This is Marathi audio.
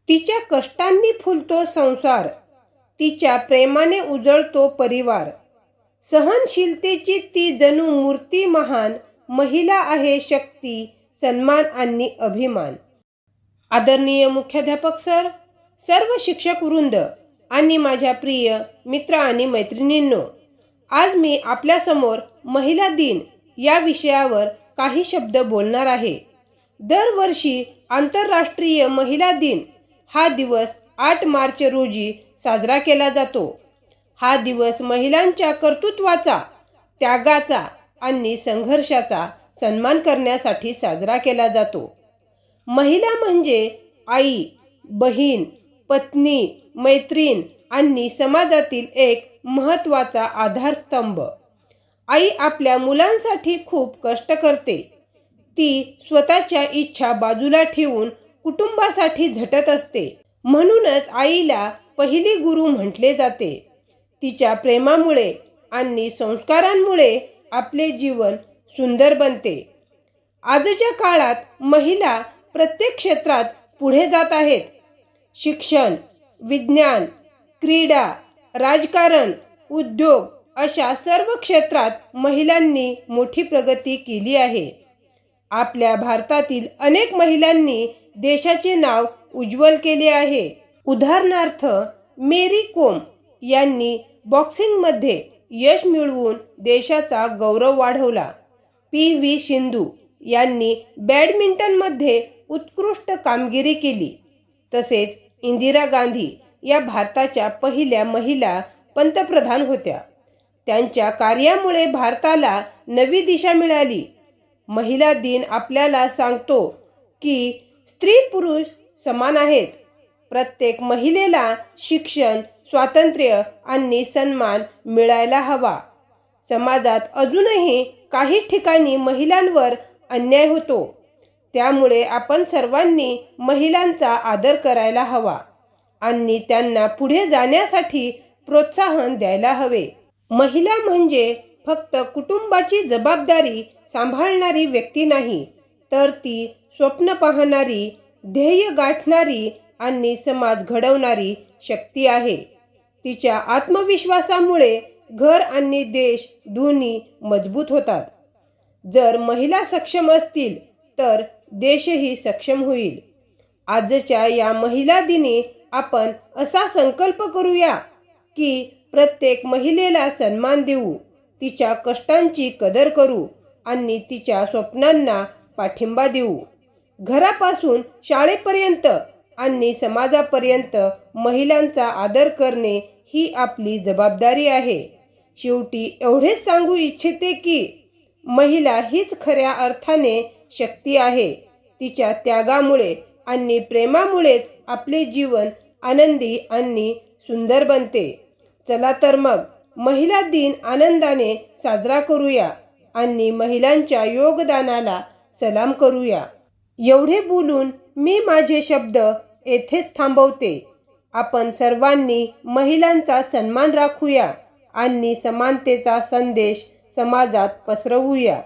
तिच्या कष्टांनी फुलतो संसार, तिच्या प्रेमाने उजळतो परिवार. सहनशीलतेची ती जणू मूर्ती महान, महिला आहे शक्ती, सन्मान आणि अभिमान. आदरणीय मुख्याध्यापक सर, सर्व शिक्षक वृंद आणि माझ्या प्रिय मित्र आणि मैत्रिणींनो, आज मी आपल्यासमोर महिला दिन या विषयावर काही शब्द बोलणार आहे. दरवर्षी आंतरराष्ट्रीय महिला दिन हा दिवस 8 मार्च रोजी साजरा केला जातो. हा दिवस महिलांच्या कर्तृत्वाचा, त्यागाचा आणि संघर्षाचा सन्मान करण्यासाठी साजरा केला जातो. महिला म्हणजे आई, बहीण, पत्नी, मैत्रीण आणि समाजातील एक महत्त्वाचा आधारस्तंभ. आई आपल्या मुलांसाठी खूप कष्ट करते. ती स्वतःच्या इच्छा बाजूला ठेवून कुटुंबासाठी झटत असते. म्हणूनच आईला पहिली गुरु म्हटले जाते. तिच्या प्रेमामुळे आणि संस्कारांमुळे आपले जीवन सुंदर बनते. आजच्या काळात महिला प्रत्येक क्षेत्रात पुढे जात आहेत. शिक्षण, विज्ञान, क्रीडा, राजकारण, उद्योग अशा सर्व क्षेत्रात महिलांनी मोठी प्रगती केली आहे. आपल्या भारतातील अनेक महिलांनी देशाचे नाव उज्ज्वल केले आहे. उदाहरणार्थ मेरी कोम यांनी बॉक्सिंगमध्ये यश मिळवून देशाचा गौरव वाढवला. PV सिंधू यांनी बॅडमिंटनमध्ये उत्कृष्ट कामगिरी केली. तसेच इंदिरा गांधी या भारताच्या पहिल्या महिला पंतप्रधान होत्या. त्यांच्या कार्यामुळे भारताला नवी दिशा मिळाली. महिला दिन आपल्याला सांगतो की स्त्री पुरुष समान आहेत. प्रत्येक महिलेला शिक्षण, स्वातंत्र्य आणि सन्मान मिळायला हवा. समाजात अजूनही काही ठिकाणी महिलांवर अन्याय होतो. त्यामुळे आपण सर्वांनी महिलांचा आदर करायला हवा आणि त्यांना पुढे जाण्यासाठी प्रोत्साहन द्यायला हवे. महिला म्हणजे फक्त कुटुंबाची जबाबदारी सांभाळणारी व्यक्ती नाही, तर ती स्वप्न पाहणारी, ध्येय गाठणारी आणि समाज घडवणारी शक्ती आहे. तिच्या आत्मविश्वासामुळे घर आणि देश दोन्ही मजबूत होतात. जर महिला सक्षम असतील तर देशही सक्षम होईल. आजच्या या महिला दिनी आपण असा संकल्प करूया की प्रत्येक महिलेला सन्मान देऊ, तिच्या कष्टांची कदर करू आणि तिच्या स्वप्नांना पाठिंबा देऊ. घरापासून शाळेपर्यंत आणि समाजापर्यंत महिलांचा आदर करणे ही आपली जबाबदारी आहे. शेवटी एवढेच सांगू इच्छिते की महिला हीच खऱ्या अर्थाने शक्ती आहे. तिच्या त्यागामुळे आणि प्रेमामुळेच आपले जीवन आनंदी आणि सुंदर बनते. चला तर मग महिला दिन आनंदाने साजरा करूया आणि महिलांच्या योगदानाला सलाम करूया. एवढे बोलून मी माझे शब्द येथेच थांबवते. आपण सर्वांनी महिलांचा सन्मान राखूया आणि समानतेचा संदेश समाजात पसरवूया.